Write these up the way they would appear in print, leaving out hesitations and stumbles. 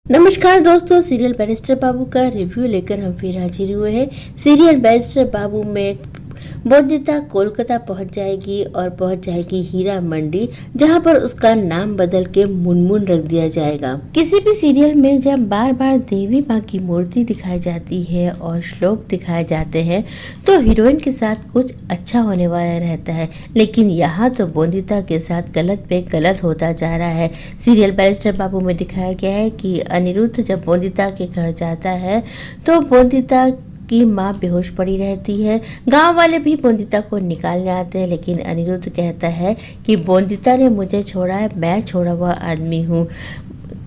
नमस्कार दोस्तों, serial barrister बाबू का रिव्यू लेकर हम फिर हाजिर हुए हैं। सीरियल बैरिस्टर बाबू में बोंदिता कोलकाता पहुंच जाएगी और पहुंच जाएगी हीरा मंडी, जहां पर उसका नाम बदल के मुनमुन रख दिया जाएगा। किसी भी सीरियल में जब बार बार देवी माँ की मूर्ति दिखाई जाती है और श्लोक दिखाए जाते हैं तो हीरोइन के साथ कुछ अच्छा होने वाला रहता है, लेकिन यहाँ तो बोंदिता के साथ गलत पे गलत होता जा रहा है। सीरियल बैरिस्टर बाबू में दिखाया गया है कि अनिरुद्ध जब बोंदिता के घर जाता है तो बोंदिता की माँ बेहोश पड़ी रहती है। गांव वाले भी बोंदिता को निकालने आते हैं, लेकिन अनिरुद्ध कहता है कि बोंदिता ने मुझे छोड़ा है, मैं छोड़ा हुआ आदमी हूँ।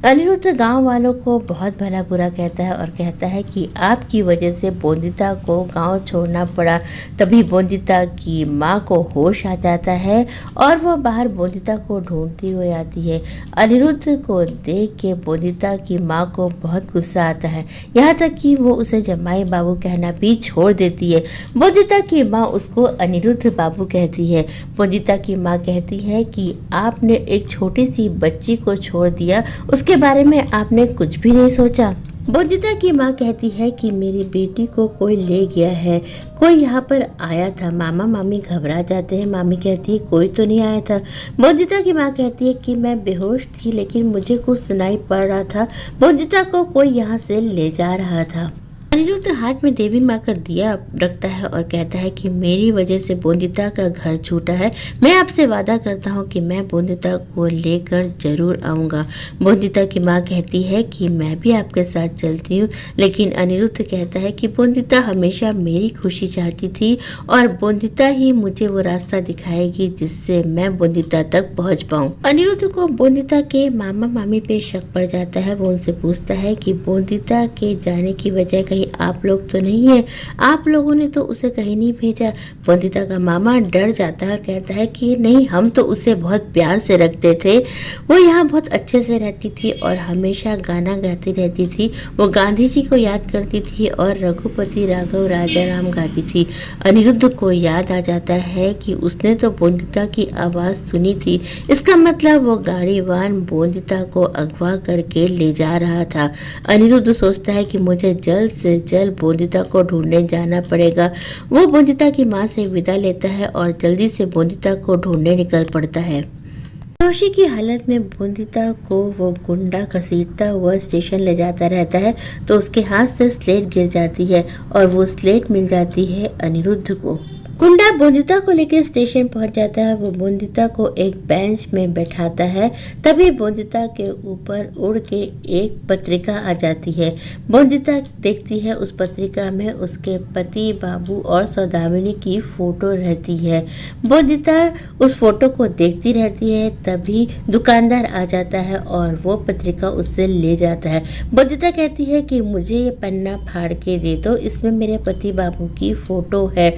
अनिरुद्ध गांव वालों को बहुत भला बुरा कहता है और कहता है कि आपकी वजह से बोंदिता को गांव छोड़ना पड़ा। तभी बोंदिता की माँ को होश आ जाता है और वो बाहर बोंदिता को ढूंढती हुई आती है। अनिरुद्ध को देख के बोंदिता की माँ को बहुत गुस्सा आता है, यहाँ तक कि वो उसे जमाई बाबू कहना भी छोड़ देती है। बोंदिता की माँ उसको अनिरुद्ध बाबू कहती है। बोंदिता की माँ कहती है कि आपने एक छोटी सी बच्ची को छोड़ दिया, उसके बारे में आपने कुछ भी नहीं सोचा। बोंदिता की माँ कहती है कि मेरी बेटी को कोई ले गया है, कोई यहाँ पर आया था। मामा मामी घबरा जाते हैं। मामी कहती है कोई तो नहीं आया था। बोंदिता की माँ कहती है कि मैं बेहोश थी, लेकिन मुझे कुछ सुनाई पड़ रहा था, बोंदिता को कोई यहाँ से ले जा रहा था। अनिरुद्ध हाथ में देवी माँ का दिया रखता है और कहता है कि मेरी वजह से बोंदिता का घर छूटा है। मैं आपसे वादा करता हूँ कि मैं बोंदिता को लेकर जरूर आऊँगा। बोंदिता की माँ कहती है कि मैं भी आपके साथ चलती हूँ, लेकिन अनिरुद्ध कहता है कि बोंदिता हमेशा मेरी खुशी चाहती थी और बोंदिता ही मुझे वो रास्ता दिखाएगी जिससे मैं बोंदिता तक पहुँच पाऊँ। अनिरुद्ध को बोंदिता के मामा मामी पे शक पड़ जाता है। वो उनसे पूछता है कि बोंदिता के जाने की वजह कहीं आप लोग तो नहीं है, आप लोगों ने तो उसे कहीं नहीं भेजा। बोंदिता का मामा डर जाता है और कहता है कि नहीं, हम तो उसे बहुत प्यार से रखते थे, वो यहाँ बहुत अच्छे से रहती थी और हमेशा गाना गाती रहती थी। वो गांधी जी को याद करती थी और रघुपति राघव राजा राम गाती थी। अनिरुद्ध को याद आ जाता है कि उसने तो बोंदिता की आवाज़ सुनी थी, इसका मतलब वो गाड़ी वाहन बोंदिता को अगवा करके ले जा रहा था। अनिरुद्ध सोचता है कि मुझे जल्द से जल्द बोंदिता को ढूंढने जाना पड़ेगा। वो बोंदिता की माँ से विदा लेता है और जल्दी से बोंदिता को ढूंढने निकल पड़ता है। बेहोशी की हालत में बोंदिता को वो गुंडा घसीटता हुआ स्टेशन ले जाता रहता है तो उसके हाथ से स्लेट गिर जाती है और वो स्लेट मिल जाती है अनिरुद्ध को। गुंडा बोंदिता को लेकर स्टेशन पहुंच जाता है। वो बोंदिता को एक बेंच में बैठाता है। तभी बोंदिता के ऊपर उड़ के एक पत्रिका आ जाती है। बोंदिता देखती है, उस पत्रिका में उसके पति बाबू और सौदामिनी की फोटो रहती है। बोंदिता उस फोटो को देखती रहती है। तभी दुकानदार आ जाता है और वो पत्रिका उससे ले जाता है। बोंदिता कहती है कि मुझे ये पन्ना फाड़ के दे दो, इसमें मेरे पति बाबू की फोटो है।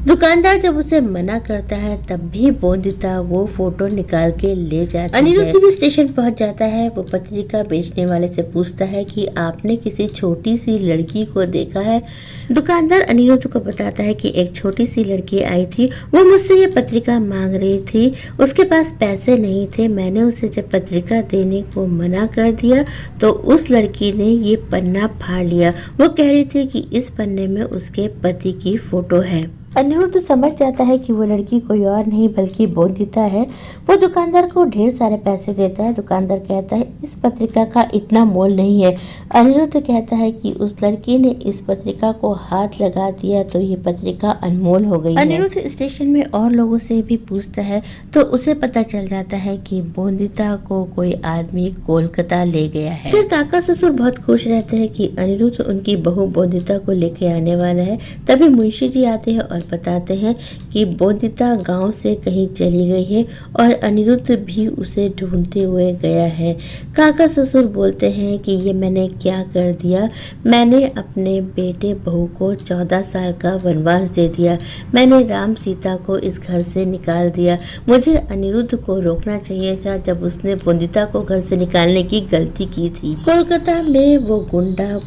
दुकानदार जब उसे मना करता है तब भी बोंदिता वो फोटो निकाल के ले जाती है। अनिरुद्ध भी स्टेशन पहुंच जाता है। वो पत्रिका बेचने वाले से पूछता है कि आपने किसी छोटी सी लड़की को देखा है। दुकानदार अनिरुद्ध को बताता है कि एक छोटी सी लड़की आई थी, वो मुझसे ये पत्रिका मांग रही थी, उसके पास पैसे नहीं थे। मैंने उसे जब पत्रिका देने को मना कर दिया तो उस लड़की ने ये पन्ना फाड़ लिया। वो कह रही थी कि इस पन्ने में उसके पति की फोटो है। अनिरुद्ध समझ जाता है कि वो लड़की कोई और नहीं बल्कि बोंदिता है। वो दुकानदार को ढेर सारे पैसे देता है। दुकानदार कहता है इस पत्रिका का इतना मोल नहीं है। अनिरुद्ध कहता है कि उस लड़की ने इस पत्रिका को हाथ लगा दिया तो ये पत्रिका अनमोल हो गई है। अनिरुद्ध स्टेशन में और लोगों से भी पूछता है तो उसे पता चल जाता है कि बोंदिता को कोई आदमी कोलकाता ले गया है। फिर काका ससुर बहुत खुश रहते हैं कि अनिरुद्ध उनकी बहू बोंदिता को लेके आने वाला है। तभी मुंशी जी आते हैं और बताते हैं कि बोंदिता गांव से कहीं चली गई है और अनिरुद्ध भी उसे ढूंढते हुए गया है। काका ससुर बोलते हैं कि ये मैंने क्या कर दिया, मैंने अपने बेटे बहू को 14 साल का वनवास दे दिया, मैंने राम सीता को इस घर से निकाल दिया। मुझे अनिरुद्ध को रोकना चाहिए था जब उसने बोंदिता को घर से निकालने की गलती की थी। कोलकाता में वो गुंडा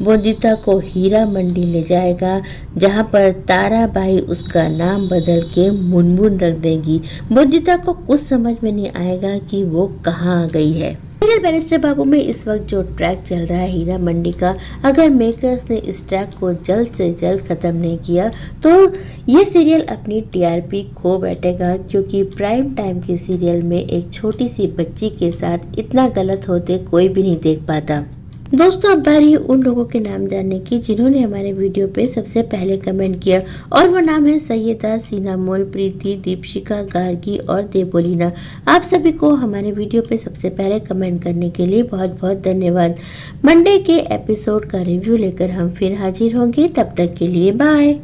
बोंदिता को हीरा मंडी ले जाएगा, जहां पर ताराबाई उसका नाम बदल के मुनमुन रख देगी। बोंदिता को कुछ समझ में नहीं आएगा कि वो कहाँ आ गई है। सीरियल बैरिस्टर बाबू में इस वक्त जो ट्रैक चल रहा है हीरा मंडी का, अगर मेकर्स ने इस ट्रैक को जल्द से जल्द खत्म नहीं किया तो ये सीरियल अपनी टीआरपी खो बैठेगा, क्योंकि प्राइम टाइम के सीरियल में एक छोटी सी बच्ची के साथ इतना गलत होते कोई भी नहीं देख पाता। दोस्तों, अब बारी है उन लोगों के नाम जानने की जिन्होंने हमारे वीडियो पे सबसे पहले कमेंट किया, और वो नाम है सैयदा, सीनामोल, प्रीति, दीपशिका, गार्गी और देवोलीना। आप सभी को हमारे वीडियो पे सबसे पहले कमेंट करने के लिए बहुत बहुत धन्यवाद। मंडे के एपिसोड का रिव्यू लेकर हम फिर हाजिर होंगे, तब तक के लिए बाय।